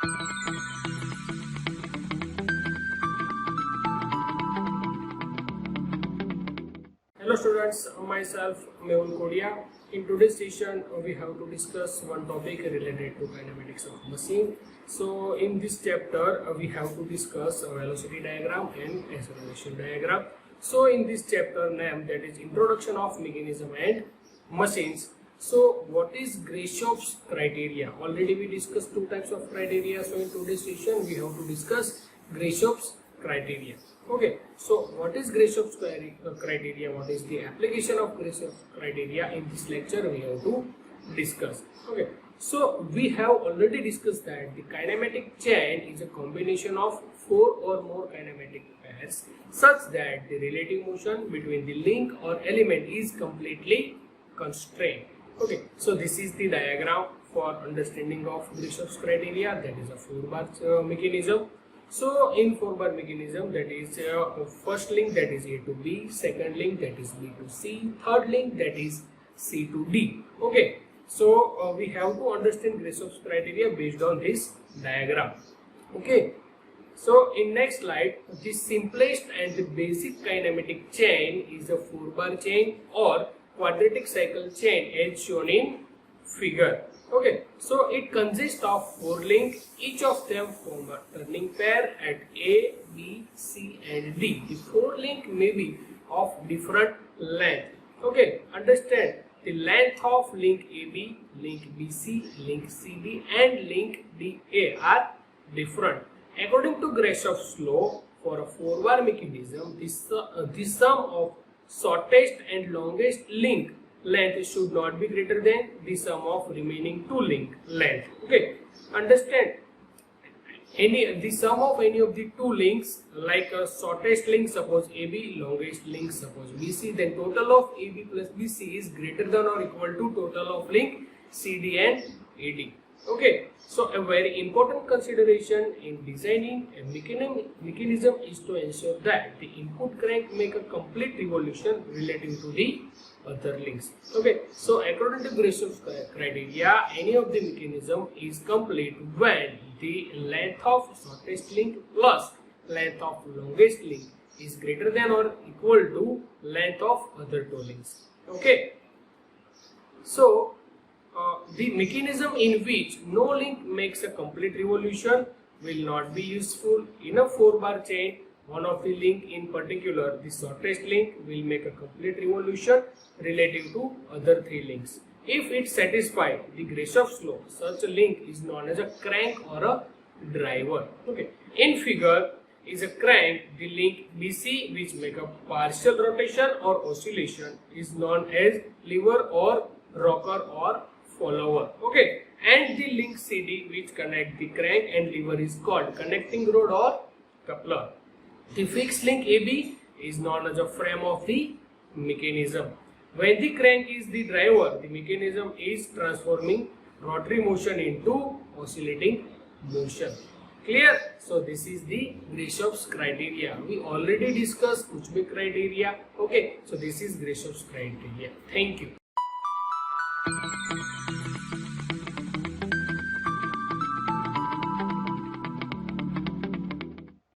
Hello students, myself Mehul Kodia. In today's session, we have to discuss one topic related to kinematics of machine. So in this chapter, we have to discuss a velocity diagram and acceleration diagram. So in this chapter name, that is Introduction of Mechanism and Machines. So what is Grashof's criteria? Already we discussed two types of criteria. So in today's session, we have to discuss Grashof's criteria. Okay, so what is Grashof's criteria? What is the application of Grashof's criteria? In this lecture we have to discuss. Okay, so we have already discussed that the kinematic chain is a combination of four or more kinematic pairs such that the relative motion between the link or element is completely constrained. Okay, so this is the diagram for understanding of Grashof's criteria, that is a four-bar mechanism. So in four-bar mechanism, that is first link, that is A to B, second link, that is B to C, third link, that is C to D. Okay, so we have to understand Grashof's criteria based on this diagram. Okay, so in next slide, the simplest and the basic kinematic chain is a four-bar chain or quadratic cycle chain as shown in figure. Okay, so it consists of four links, each of them form a turning pair at A, B, C and D. The four links may be of different length. Okay, understand the length of link AB, link BC, link CD and link DA are different. According to Grashof's law, for a four-bar mechanism, the sum of shortest and longest link length should not be greater than the sum of remaining two link length. Okay, understand, the sum of any of the two links, like a shortest link suppose AB, longest link suppose BC, then total of AB plus BC is greater than or equal to total of link CD and AD. Okay, so a very important consideration in designing a mechanism is to ensure that the input crank make a complete revolution relating to the other links. Okay, so according to Grashof's criteria, any of the mechanism is complete when the length of shortest link plus length of longest link is greater than or equal to length of other two links. Okay, so the mechanism in which no link makes a complete revolution will not be useful. In a four-bar chain, one of the link, in particular the shortest link, will make a complete revolution relative to other three links. If it satisfies the Grashof's law, such a link is known as a crank or a driver. Okay, in figure is a crank. The link BC, which make a partial rotation or oscillation, is known as lever or rocker or follower. Okay, and the link CD, which connect the crank and lever, is called connecting rod or coupler. The fixed link AB is known as a frame of the mechanism. When the crank is the driver, the mechanism is transforming rotary motion into oscillating motion. Clear? So this is the Grashof's criteria. We already discussed Kutzbath criteria. Okay, so this is Grashof's criteria. Thank you.